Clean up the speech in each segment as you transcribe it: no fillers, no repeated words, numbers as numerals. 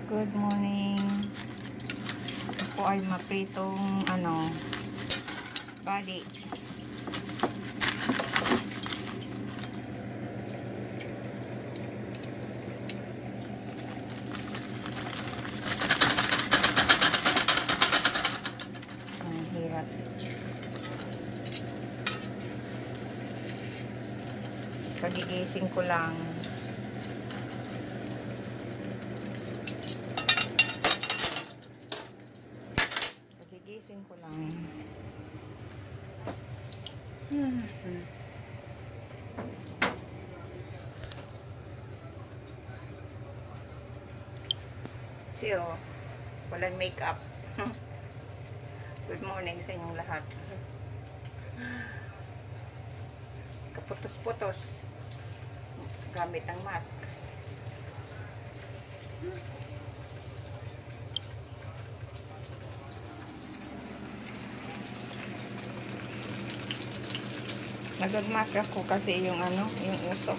Good morning. Ito po ay mapritong bali. Ang hirap. Kagigising ko lang. Gising ko lang. Siyo, walang makeup. Good morning sa inyong lahat. Kaputos-putos gamit ang mask. Nagagmas ako kasi yung yung usok.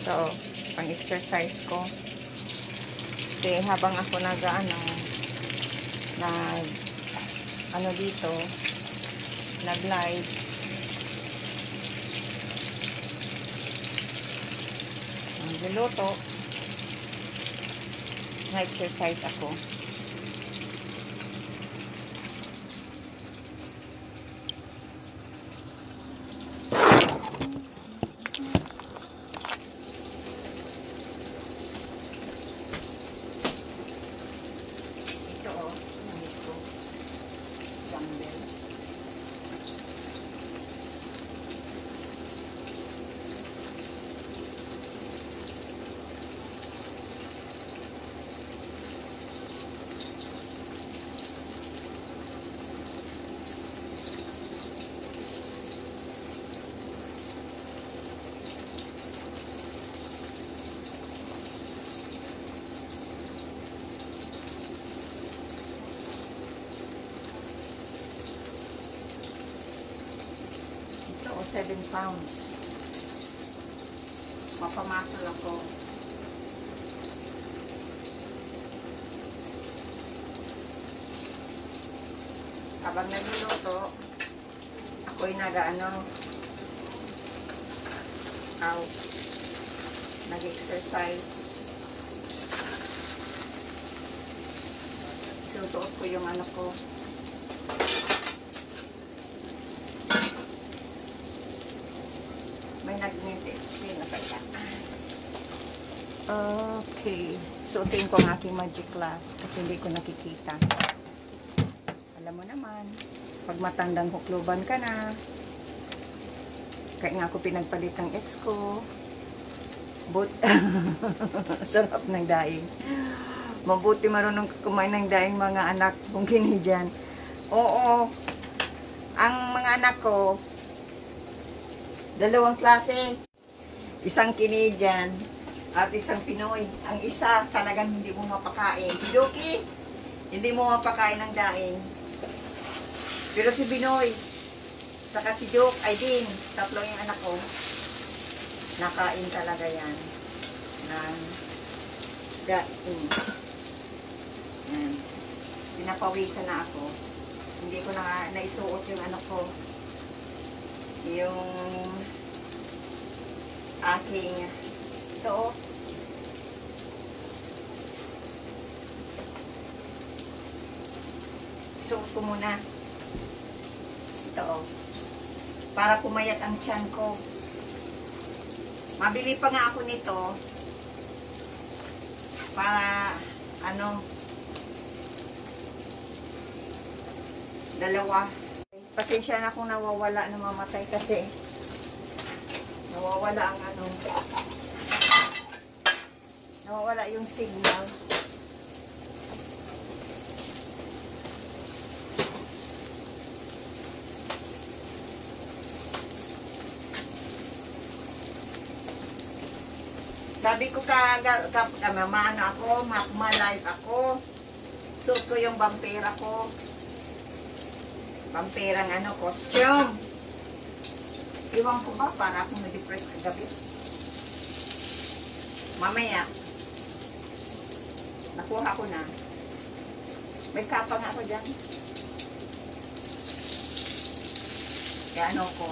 So, pang-exercise ko. Kasi habang ako dito, nag-live. Nagluluto. Na-exercise ako. Ito namit ko. Dumbbell. Ito 7 pounds. Mapamasol ako. Habang nagluluto, ako'y nag-exercise. Susuot ko yung ko. May nag-message. Sino kaya? Okay. Suotin ko ang aking magic glass kasi hindi ko nakikita. Alam mo naman, pag matandang hukluban ka na, kaya nga ako pinagpalit ng ex ko. But, sarap ng daing. Mabuti marunong kumain ng daing mga anak kung kini dyan. Oo, ang mga anak ko, dalawang klase. Isang Canadian at isang Pinoy. Ang isa talagang hindi mo mapakain. Si Doki, hindi mo mapakain ng daing. Pero si Binoy, saka si Joke, ay din, tatlo yung anak ko, nakain talaga yan ng daing. Yan. Pinapawisan na ako. Hindi ko na naisuot yung ko. Yung aking ito isuot ko muna ito para pumayat ang tiyan ko. Mabili pa nga ako nito para dalawa. Pasensya na kung nawawala na mamatay kasi nawawala ang nawawala yung signal. Sabi ko ma-live ako. Suot ko yung vampira ko. Pampirang ano, costume. Iwan ko ba para akong na-depress kagabi? Mamaya, nakuha ko na. May kapa nga ako dyan. Kaya ano ko,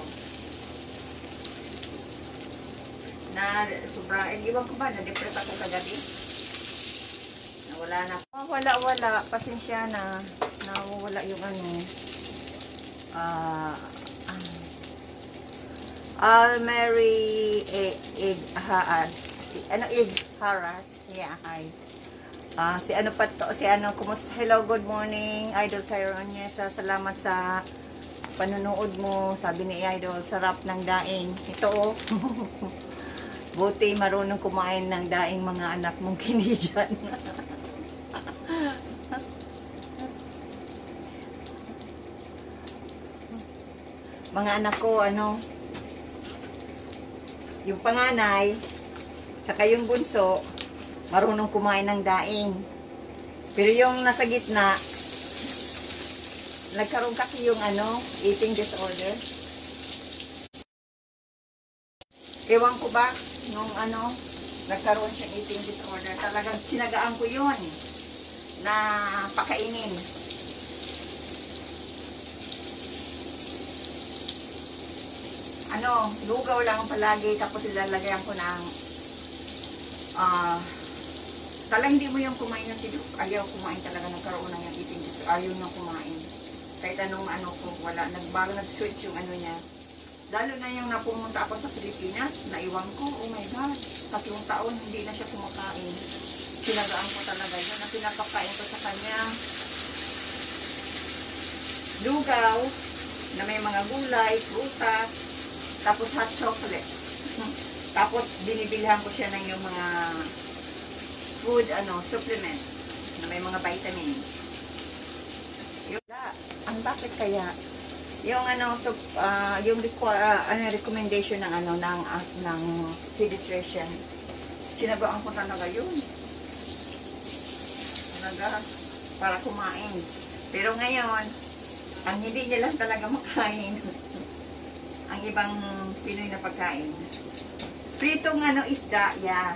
na sobrang, iwan ko ba, na-depress ako kagabi? Nawala na. Oh, wala. Pasensya na. Nawala yung ano. Almary Egg Haras. Yeah, hi. Si ano pa to, si ano, kumusta? Hello, good morning, Idol Tyrone. Yes, salamat sa panonood mo. Sabi ni Idol, sarap ng daing. Ito oh. Buti marunong kumain ng daing mga anak mong kinidyan. Mga anak ko, ano, yung panganay, saka yung bunso, marunong kumain ng daing. Pero yung nasa gitna, nagkaroon kasi yung ano, eating disorder. Ewan ko ba, nung ano, nagkaroon siyang eating disorder, talagang sinagaan ko yun na pakainin. Ano, lugaw lang palagi, tapos ilalagyan ko ng talang hindi mo yung kumain ng sidok. Ayaw kumain talaga, nagkaroon ng yung eating disorder. Ayaw nang kumain. Kahit anong ano ko, wala. Bago nag-switch yung ano niya. Lalo na yung napumunta ako sa Pilipinas, naiwan ko, oh my God, 3 taon, hindi na siya kumakain. Sinagaan ko talaga yun, na pinapakain ko sa kanya. Lugaw, na may mga gulay, prutas, tapos hot chocolate. Tapos binibilhan ko siya ng yung mga food, ano, supplement, na may mga vitamins. Yung, ang bakit kaya? Yung ano, so, yung recommendation ng ano ng pediatrician, sinagaan ko talaga yun. Talaga para kumain. Pero ngayon, ang hindi niya lang talaga makain ang ibang Pinoy na pagkain. Pritong ano, isda, yeah.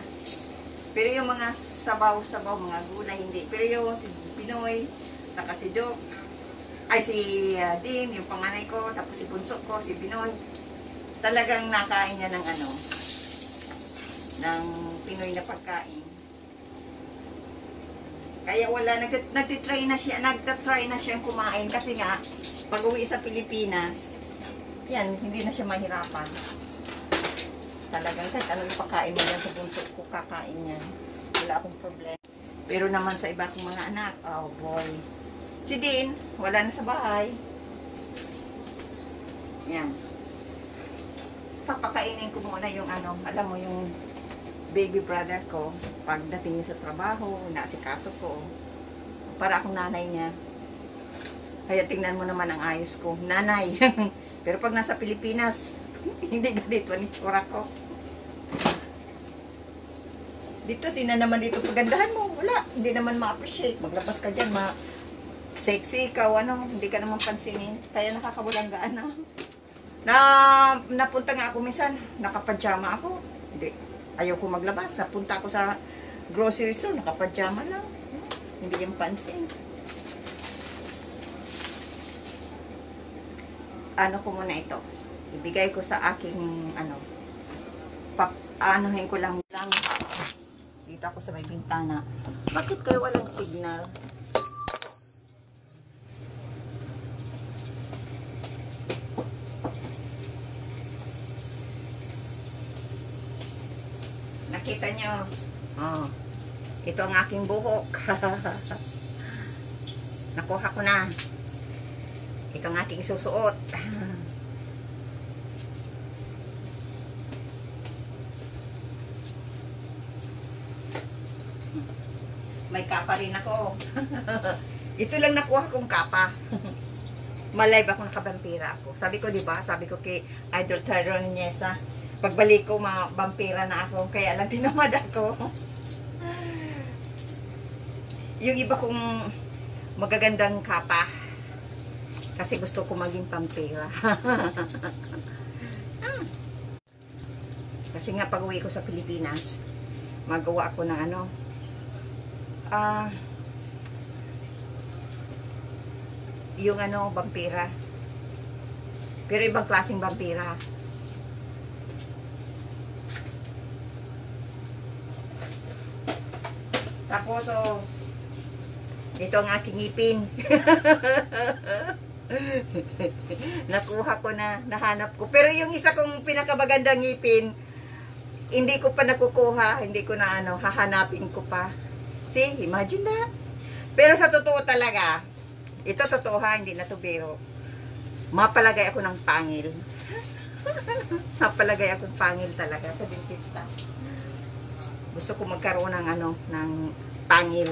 Pero yung mga sabaw-sabaw, mga gulay, hindi. Pero yung si Pinoy, saka si Doc, ay si Dim, yung panganay ko, tapos si bunso ko, si Binoy, talagang nakain niya ng ano, ng Pinoy na pagkain. Kaya wala, nagtitry na siyang kumain kasi nga, pag uwi sa Pilipinas, yan, hindi na siya mahirapan. Talagang kahit anong ipakain mo yan sa bunso ko, kakain niya. Wala akong problema. Pero naman sa iba kong mga anak, oh boy, si Dean, wala na sa bahay. Yan. Papakainin ko muna yung ano, alam mo yung baby brother ko, pagdating niya sa trabaho, naasikaso ko. Para akong nanay niya. Kaya tingnan mo naman ang ayos ko. Nanay. Pero pag nasa Pilipinas, hindi ganito ang itsura ko. Dito, sina naman dito pagandahan mo. Wala. Hindi naman ma-appreciate. Maglabas ka dyan, sexy ikaw, ano, hindi ka naman pansinin. Kaya nakakawalang gaan na. Napunta nga ako minsan, nakapajama ako. Hindi, ayaw ko maglabas. Napunta ako sa grocery store, nakapajama lang. Hindi yung pansin. Ano ko muna ito. Ibigay ko sa aking, ano, anuhin ko lang. Dito ako sa may bintana. Bakit kayo walang signal? Nakita nyo, oh, ito ang aking buhok. Nakuha ko na. Ito ang aking isusuot. May kapa rin ako. Ito lang nakuha kong kapa. Malive ako, nakabampira ako. Sabi ko, di ba? Sabi ko kay Idol Tyrone Niesa, pagbalik ko, vampira na ako. Kaya lang tinamad ako. Yung iba kong magagandang kapa, Kasi gusto ko maging pampira. Kasi nga pag uwi ko sa Pilipinas, magawa ako ng ano, yung ano, vampira. Pero ibang klaseng vampira. Tapos, oh, ito ang aking ngipin. Nakuha ko na, nahanap ko. Pero yung isa kong pinakabagandang ngipin, hindi ko pa nakukuha, hindi ko na ano, hahanapin ko pa. See, imagine that. Pero sa totoo talaga, ito totoo ha, hindi na to biro. Mapalagay ako ng pangil. Mapalagay akong pangil talaga sa dentista. Gusto ko magkaroon ng ano, ng pangil.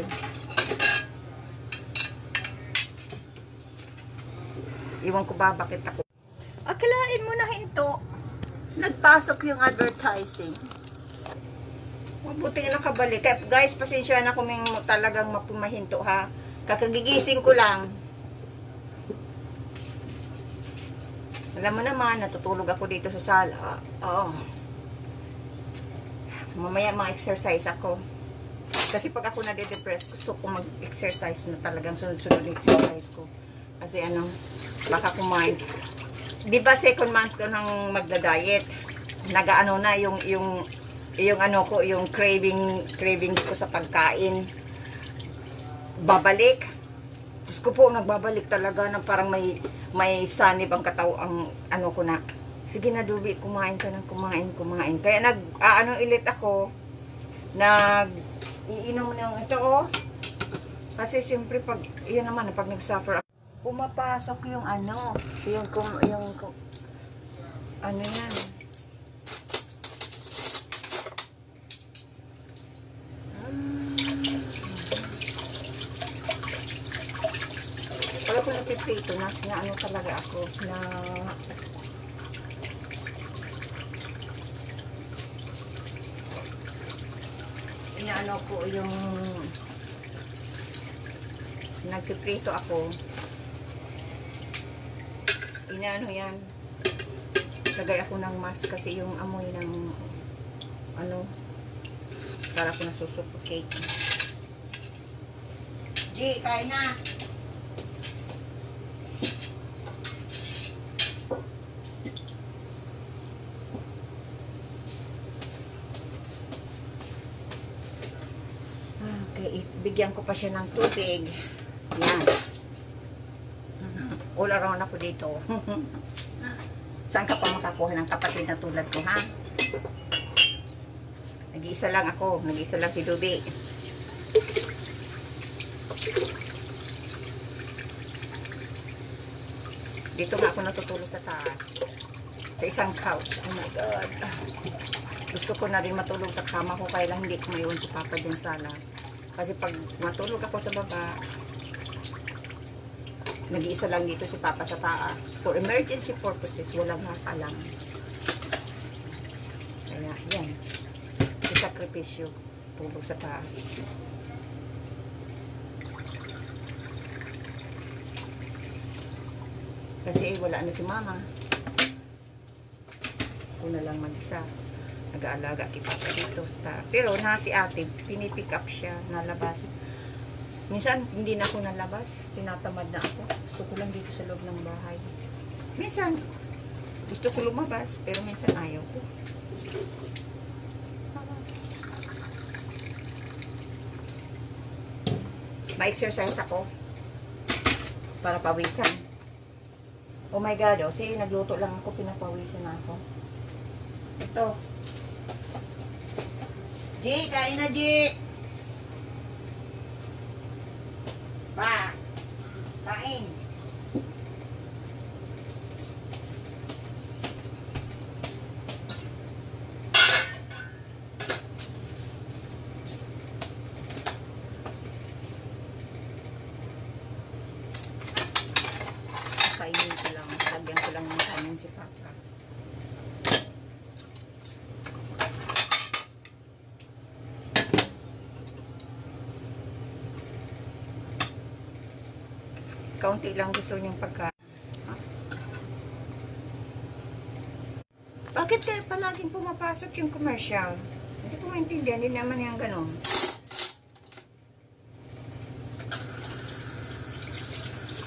Iwan ko ba bakit ako. Akalain mo na ito. Nagpasok yung advertising. Mabuti na nakabalik. Kaya, guys, pasensya na kung talagang mapumahinto ha. Kakagigising ko lang. Alam mo naman, natutulog ako dito sa sala. Oo. Mamaya ma-exercise ako. Kasi pag ako nade-depress, gusto ko mag-exercise na talagang sunod-sunod exercise ko. Kasi ano, baka kumain. Di ba second month ko nang magda-diet? Nagaano na yung ano ko, yung craving ko sa pagkain. Babalik. Diyos ko po, nagbabalik talaga na parang may sanib ang ang ano ko na. Sige na, Dubi, kumain ka ng kumain. Kaya ilit ako, iinom ng ito, oh. Kasi siyempre, pag, yun naman, pag nag-suffer ako, pumapasok yung ano, ano yan. Pag ako napiprito, na ano talaga ako, na inaano ko yung nagpiprito ako, inaano yan, lagay ako ng mask kasi yung amoy ng ano, para ko nasusuffocate. G, kain na. Okay, bigyan ko pa siya ng tubig. Yan. All around ako dito. Saan ka pa makakuha ng kapatid na tulad ko, ha? Nag-iisa lang ako. Nag-iisa lang si Dubi. Dito nga ako natutulog sa taas. Sa isang couch. Oh my God. Gusto ko na rin matulog sa kama ko, kaya lang hindi ko maiwan si Papa dyan sala. Kasi pag matulog ako sa baba, nag-iisa lang dito si Papa sa taas. For emergency purposes, walang nakalang. Kaya, yan. Isakripisyo. Tulog sa taas. Kasi wala na si Mama. Ako na lang mag-isa. Nag-aalaga kay Papa dito. Pero na si ate, pinipick up siya, nalabas. Minsan, hindi na ako nalabas. Tinatamad na ako. Gusto ko lang dito sa loob ng bahay. Minsan, gusto ko lumabas, pero minsan ayaw ko. Ma-exercise ako para pawisan. Oh my God, oh. See, nagluto lang ako, pinapawisan na ako. Ito. G, kain na, G. Pa, kain. Kainin ko lang. Lagyan ko lang ng kanin si Papa. Kaunti lang gusto niyang pagkain. Bakit kaya palaging pumapasok yung commercial? Hindi ko maintindihan. Hindi naman yung ganun.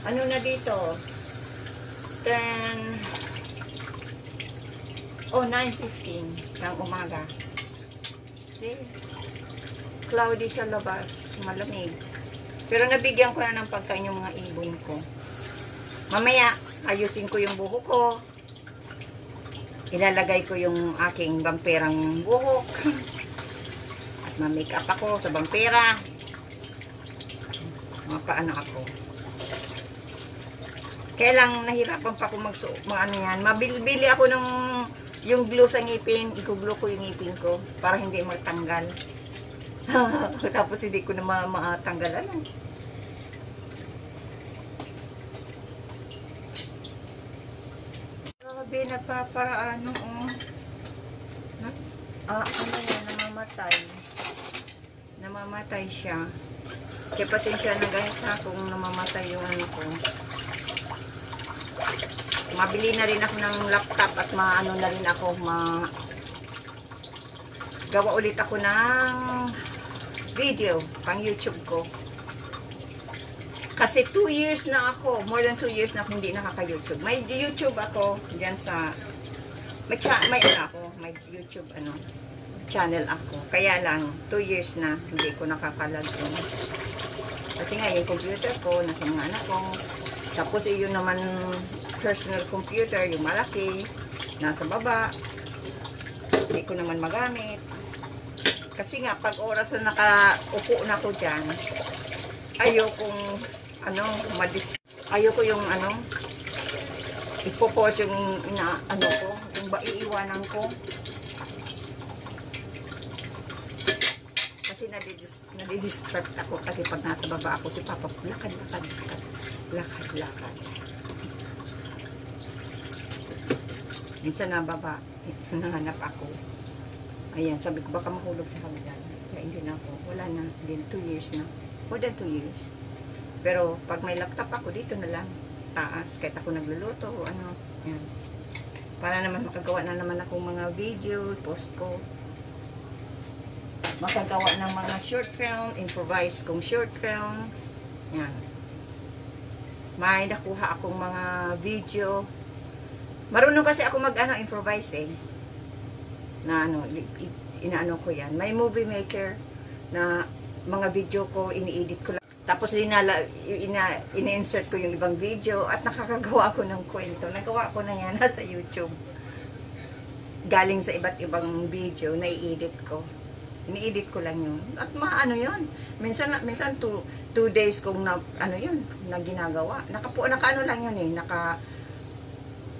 Ano na dito? 9:15 ng umaga. See? Cloudy sa labas. Malamig. Pero nabigyan ko na ng pagkain yung mga ibon ko. Mamaya, ayusin ko yung buhok ko. Ilalagay ko yung aking bamperang buhok. At ma-make up ako sa bampera. Mapaano ako. Kaya lang nahirapan pa ako ano yan. Mabili ako ng yung glue sa ngipin. Iko-glue ko yung ngipin ko para hindi magtanggal. Tapos hindi ko na matanggal. Ano? Grabe, nagpaparaano, oh. Ano yan, namamatay. Namamatay siya. Kaya pasensya na guys ha, kung namamatay yung ano ko. Mabili na rin ako ng laptop at maano na rin ako, gawa ulit ako ng video pang YouTube ko. Kasi 2 years na ako, more than 2 years na ako hindi nakaka-YouTube. May YouTube ako diyan sa may YouTube channel ako. Kaya lang 2 years na hindi ko nakaka-login. Kasi nga yung computer ko nasa mga anak ko. Tapos yun naman personal computer, yung malaki, nasa baba. Hindi ko naman magamit. Kasi nga, pag oras na nakaupo na ko dyan, ayokong, ayoko yung, ipopost yung, yung iiwanan ko. Kasi nadidistract ako kasi pag nasa baba ako, si Papa, lakad. Minsan nababa, nahanap ako. Ayan, sabi ko baka mahulog sa hagdan. Kaya hindi na ako. Wala na. Din 2 years na. More than 2 years. Pero pag may laptop ako, dito na lang. Taas. Kahit ako nagluluto, Ayan. Para naman makagawa na naman ako mga video, post ko. Makagawa ng mga short film, improvise kong short film. Ayan. May nakuha akong mga video. Marunong kasi ako improvise na inaano ko yan. May movie maker na mga video ko, ini-edit ko lang. Tapos ina-insert ko yung ibang video at nakakagawa ako ng kwento. Nagawa ko na yan sa YouTube. Galing sa iba't ibang video na i-edit ko. Ini-edit ko lang yun. At maano yun. Minsan 2 days kong na ginagawa. Naka-ano lang yun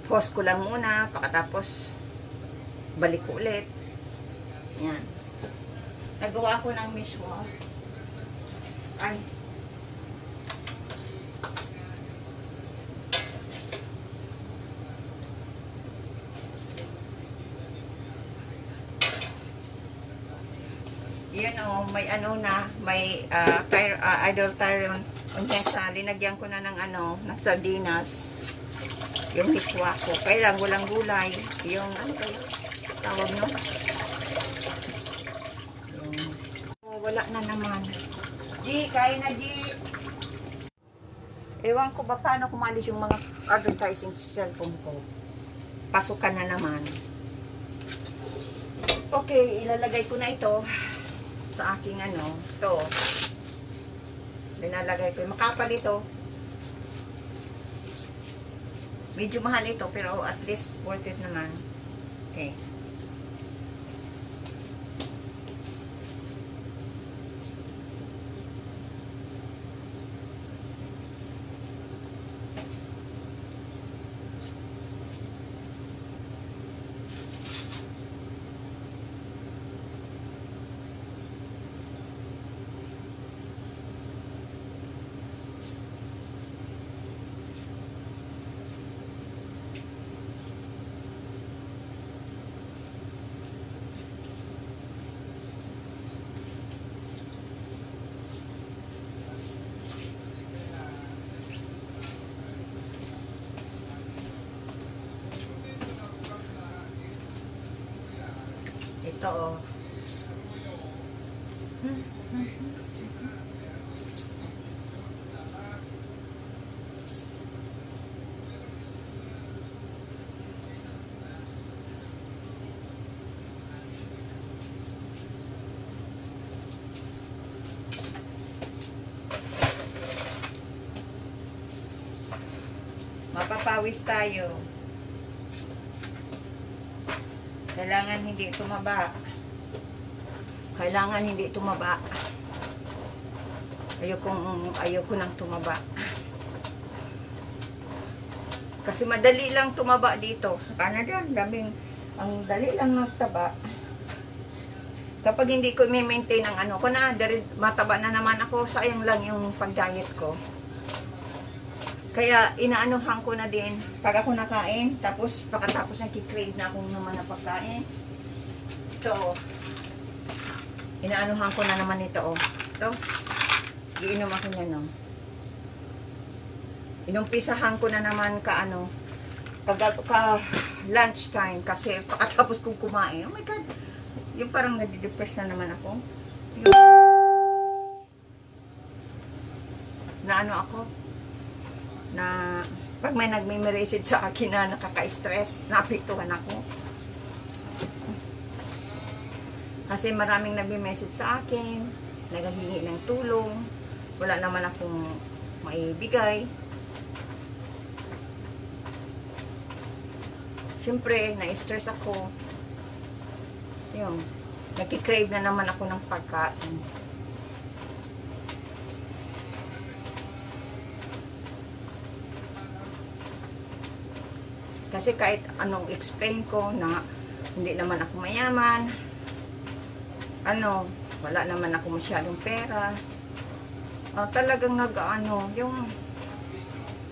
post ko lang muna, pagkatapos balik ko ulit. Yan. Nagawa ko ng miswa. Ay. Yun may may Idol Tyron. Linagyan ko na ng ng sardinas. Yung miswa ko. Kailang walang gulay. Yung, kayo? Tawag nyo? Wala na naman. G, kain na, G! Ewan ko ba paano kumalis yung mga advertising sa cellphone ko. Pasukan na naman. Okay, ilalagay ko na ito sa aking ito. Linalagay ko. Makapal ito. Medyo mahal ito, pero at least worth it naman. Okay. Oo. Mapapawis tayo. Kailangan hindi tumaba. Kailangan hindi tumaba. Ayoko nang tumaba. Kasi madali lang tumaba dito. Sa Canada, ang dali lang magtaba. Kapag hindi ko i-maintain ang ano ko na, mataba na naman ako, sayang lang yung pag-diet ko. Kaya inaanuhan ko na din pag ako nakain, tapos pagkatapos nagki-crave na akong naman na pagkain. Ito, inaanuhan ko na naman ito, oh. Ito, iinom ako niya, no. Inumpisahan ko na naman ka lunch time kasi pagkatapos kong kumain, oh my God, yung parang nadidepress na naman ako. Yung, na ano ako, na pag may nagme-message sa akin na nakaka-stress, naapektuhan ako. Kasi maraming nagme-message sa akin, naghahingi ng tulong, wala naman akong maibigay. Siyempre, na-stress ako. Yun, nagki-crave na naman ako ng pagkain. Kasi kahit anong explain ko na hindi naman ako mayaman, wala naman ako masyadong pera, talagang yung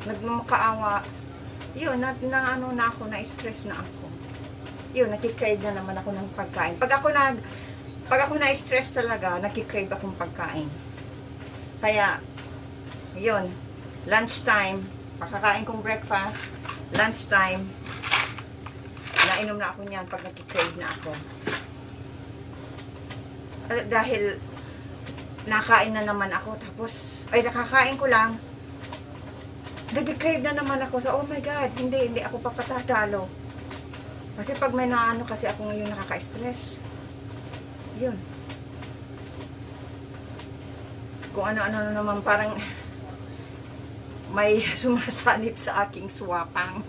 nagmamakaawa, yun, na ako, na-stress na ako. Yun, nakikrave na naman ako ng pagkain. Pag ako na-stress talaga, nakikrave akong pagkain. Kaya, yun, lunchtime, pakakain kong breakfast, lunchtime, nainom na ako niyan pag nakikrave na ako. Dahil nakain na naman ako, tapos, nakakain ko lang, nakikrave na naman ako. So, oh my God, hindi ako papatatalo. Kasi pag may naano kasi ako ngayon nakaka-stress. Yun. Kung ano-ano naman, parang may sumasalip sa aking swapang.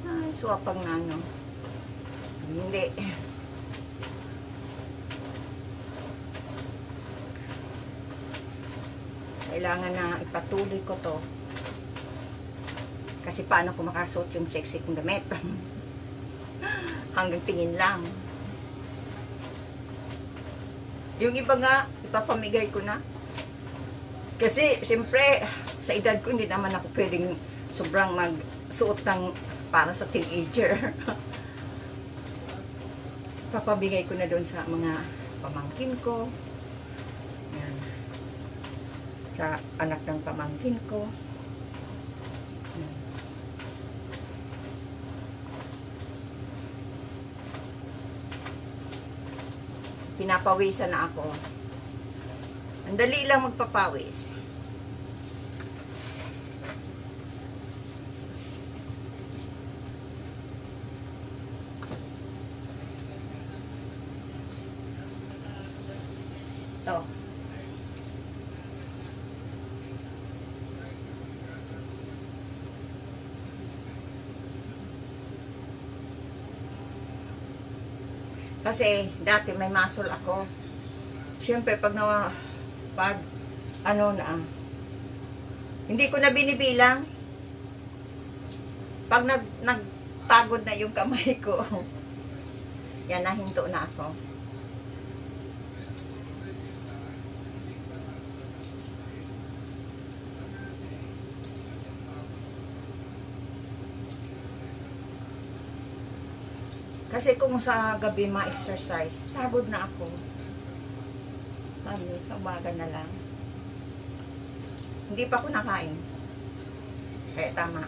Ay, swapang na ano. Hindi. Kailangan na ipatuloy ko to. Kasi paano ko makasuot yung sexy kong damit? Hanggang tingin lang. Yung iba nga, ipapamigay ko na. Kasi, siyempre, sa edad ko, hindi naman ako pwedeng sobrang magsuot ng para sa teenager. Papabigay ko na doon sa mga pamangkin ko. Yan. Sa anak ng pamangkin ko. Yan. Pinapawisan na ako. Ang dali lang magpapawis. Ito. Kasi dati may muscle ako. Siyempre pag hindi ko na binibilang. Pag nagpagod na yung kamay ko, yan, nahinto na ako. Kasi kung sa gabi ma-exercise, pagod na ako. Sabi, sa umaga na lang. Hindi pa ako nakain. Kaya tama.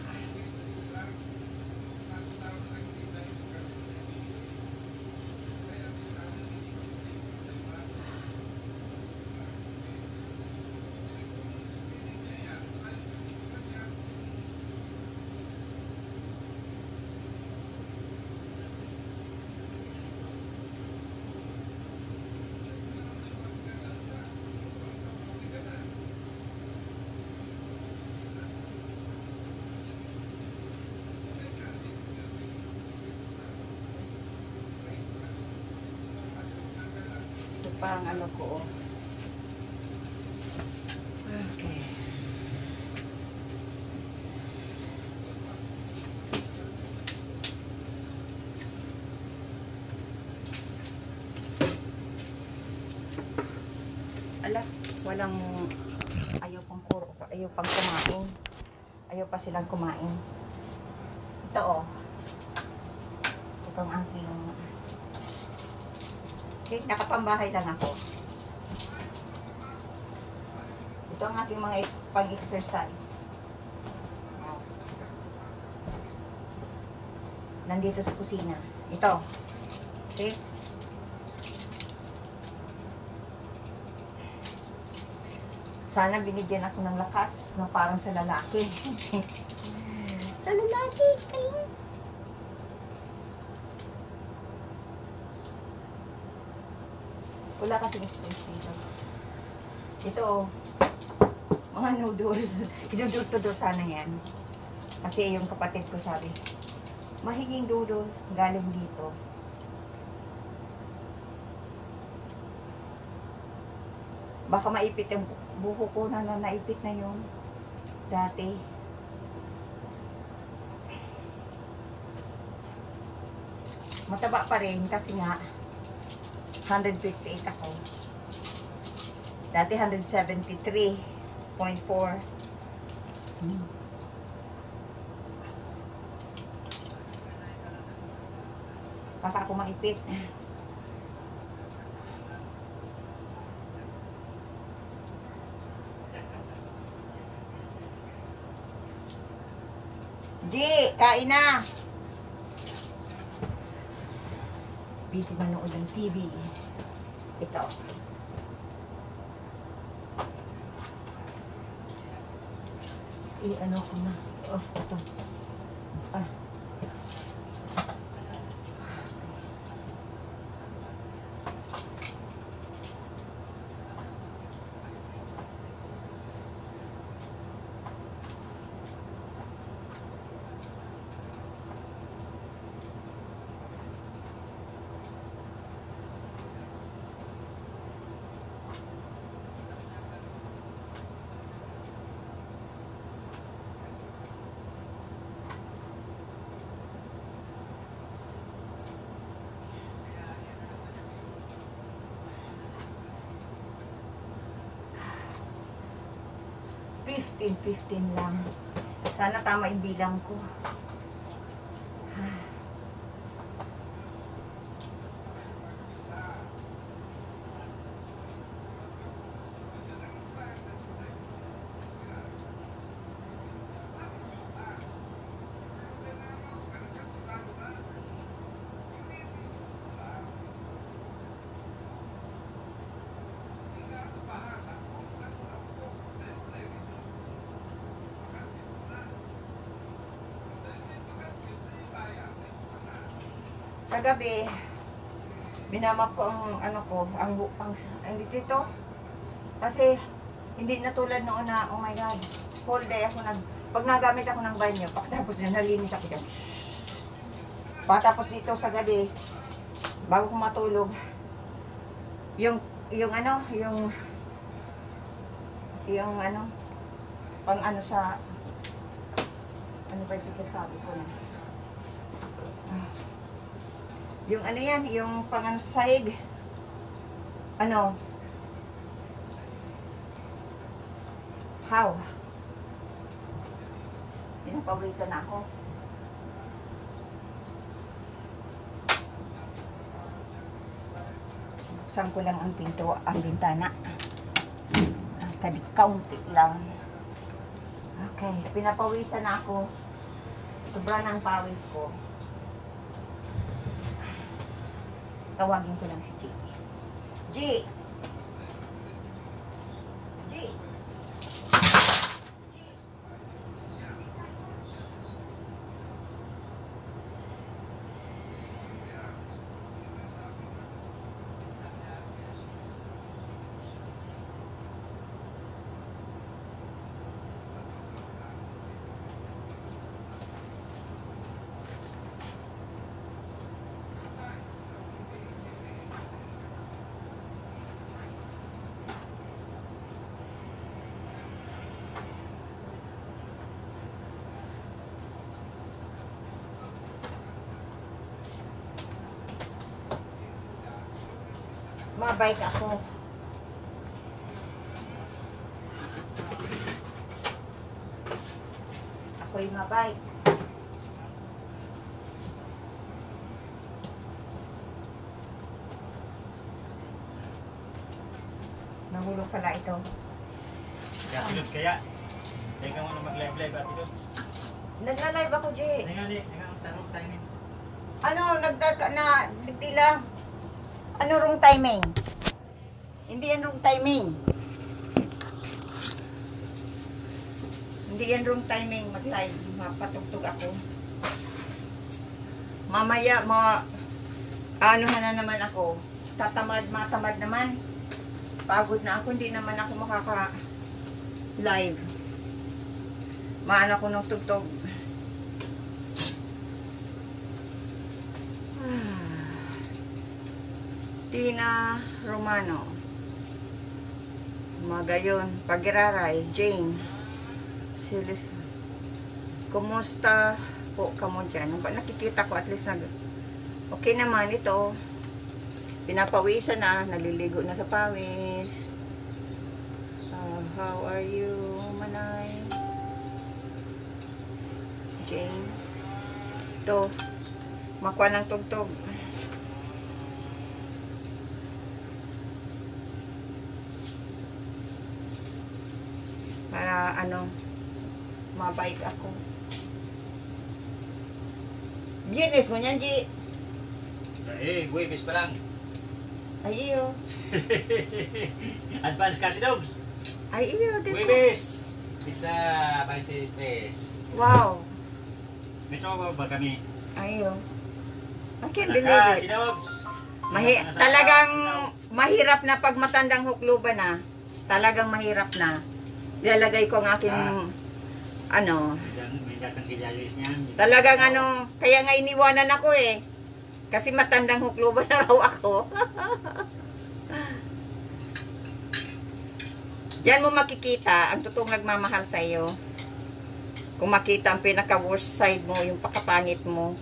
pang ano ko. Okay. Ala, walang ayaw pang kumain. Ayaw pa silang kumain. Ito oh. Ito ang aking okay, nakapambahay lang ako. Ito ang aking mga pang-exercise. Nandito sa kusina. Ito. Okay? Sana binigyan ako ng lakas na parang sa lalaki. Sa lalaki. Ayun. Wala kasi space dito. Ito, mga noodle. Idudul-tudul sana yan. Kasi yung kapatid ko sabi, mahinging noodle galing dito. Baka maipit yung buho ko na naipit na yung dati. Mataba pa rin kasi nga 158 ako. Dati 173.4. Baka ako maipit. Di, kain na. Busy manood ng TV. Ito. Ano ko na. Oh, ito. Ah. $15 lang. Sana tama yung bilang ko. Sa gabi, binamap ko ang ano ko, ang dito. Kasi hindi na tulad noon na, oh my God, whole day ako pag nagamit ako ng banyo, pagkatapos yun, nalinis ako dyan. Pagkatapos dito sa gabi, bago ko matulog, yung pang ano sa, ano ba yung sabi ko na? Yung ano yan, yung pang ano sa sahig. Ano? How? Pinapawisan na ako. Buksan ko lang ang pinto, ang bintana. Kaunti lang. Okay, pinapawisan na ako. Sobra ng pawis ko. Tawagin ko lang si G. G! G! Mabike ako. Ako'y mabike. Nahulog pala ito. Kaya, teka mo na mag-live-live at ito. Nagla-live ako, Jay. Nangali, tanong timing. Ano, nagtila. Ano wrong timing? Hindi yan wrong timing. Hindi yan wrong timing mag-live. Mapatugtog ako. Mamaya, anuhan na naman ako. Matamad naman. Pagod na ako, hindi naman ako makaka-live. Maano ko ng tugtog. Tina Romano. Magayon. Pagiraray. Jane. Silis. Kumusta po kamo dyan? Nakikita ko at least okay naman ito. Pinapawisan na. Naliligo na sa pawis. How are you, Manay? Jane. Ito. Makuha ng tugtog. Para mabike ako. Biyernes mo niyan, G. Huwebes pa lang. Ay, iyo. Advance ka, Tinogs. Ay, iyo. Huwebes. Pizza 23. Wow. May trabaho ba kami? Ay, iyo. I can't Naka, believe it. Tinogs. Talagang mahirap na pag matandang hukluban na. Talagang mahirap na. Ilalagay ko ang aking May datang silyayos niyan. talagang kaya nga iniwanan ako eh. Kasi matandang hukluban na raw ako. Diyan mo makikita ang totoong nagmamahal sa iyo. Kung makita ang pinaka-worst side mo, yung pakapangit mo.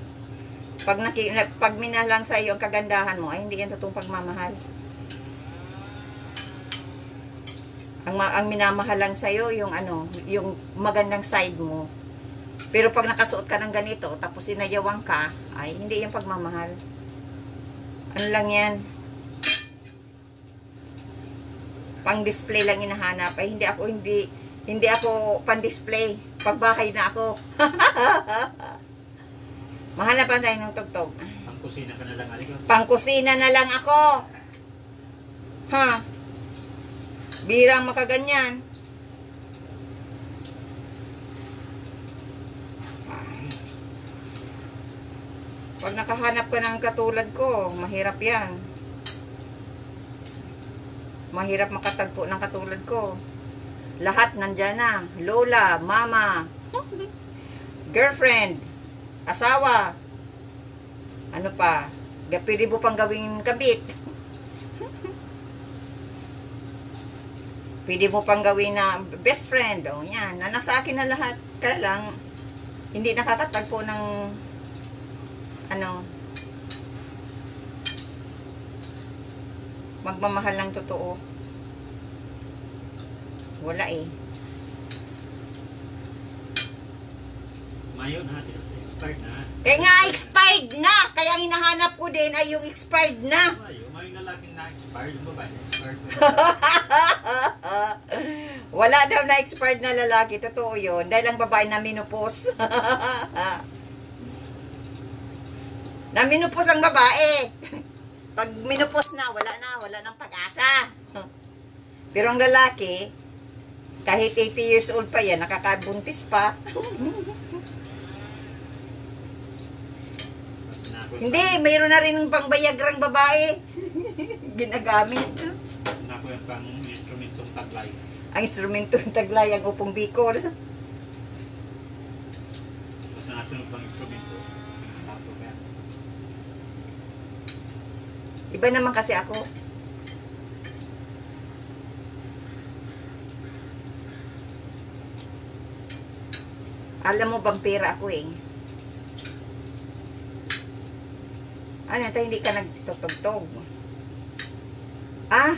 Pag minalang sa iyo ang kagandahan mo, ay hindi yan totoong pagmamahal. Ang minamahal lang sa'yo, yung magandang side mo. Pero pag nakasuot ka ng ganito, tapos sinayawang ka, ay hindi yung pagmamahal. Ano lang yan? Pang-display lang hinahanap. Ay hindi ako pan-display. Pagbahay na ako. Mahal na pa tayo ng tugtog. Pangkusina ka na lang, Aliko. Pangkusina na lang ako. Ha? Birang makaganyan. Pag nakahanap ka ng katulad ko, mahirap yan. Mahirap makatagpo ng katulad ko. Lahat nandyan na. Lola, mama, girlfriend, asawa, ano pa, pwede mo pang gawing kabit. Pwede mo pang gawin na best friend. O yan, nasa akin na lahat. Kaya lang, hindi nakakatagpo ng magmamahal ng totoo. Wala eh. Mayo na, expired na. Expired na! Kaya hinahanap ko din ay yung expired na. Mayo na laking na expired mo ba? Expired mo. Wala daw na expired na lalaki. Totoo yun. Dahil ang babae na menopause. Na menopause ang babae. Pag menopause na, wala nang pag-asa. Pero ang lalaki, kahit 80 years old pa yan, nakakabuntis pa. Hindi, mayroon na rin pang Viagrang babae. Ginagamit. Nako yung pang instrumentong taglay. Ang instrumentong taglay, ang upong Bicol. Basta natin yung pang instrumento. Iba naman kasi ako. Alam mo, vampira ako eh. Ano, tayo hindi ka nagtutugtog. Ah,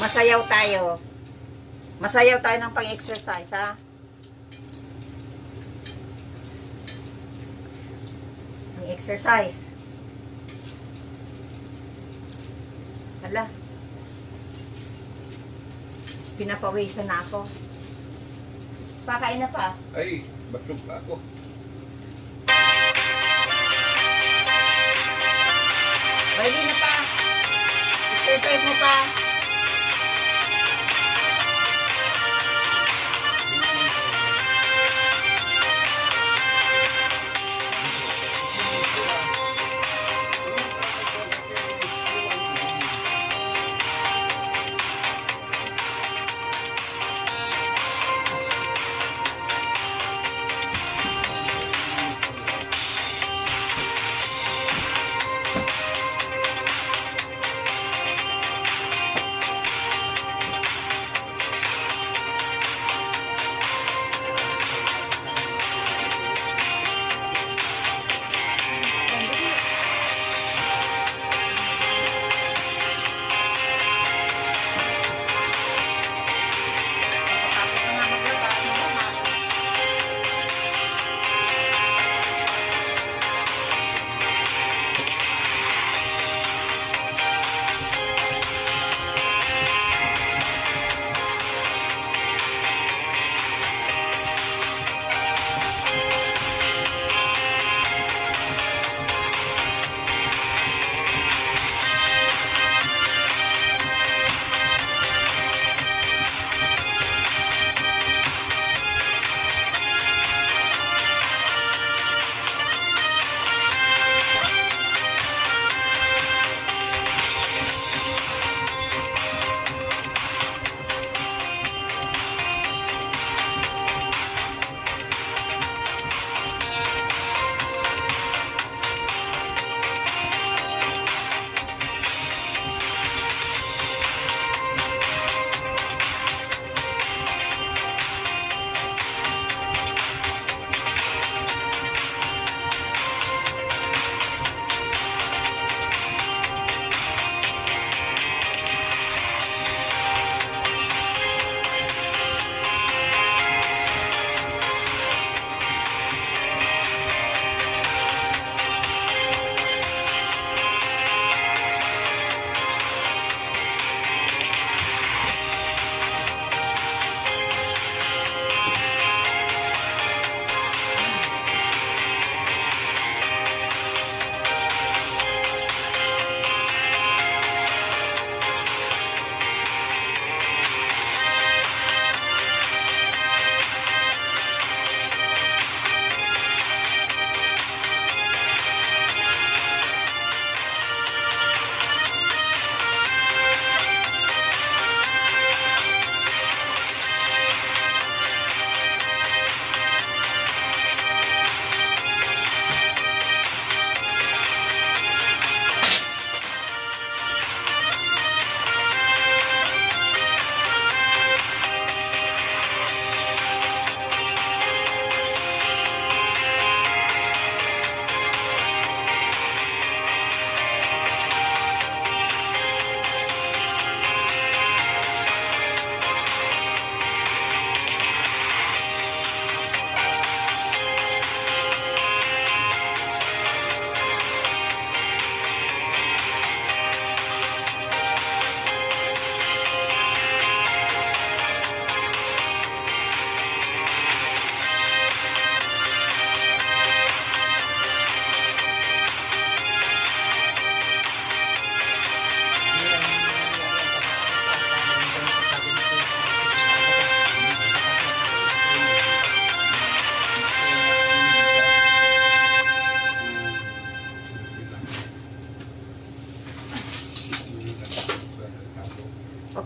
masayaw tayo. Masayaw tayo ng pang-exercise, ha? Pang-exercise. Hala. Pinapawisan na ako. Pakain na pa. Ay, basog pa ako. Pwede na pa. Exercise mo pa.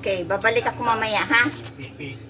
Okay, babalik ako mamaya, ha? Pipi.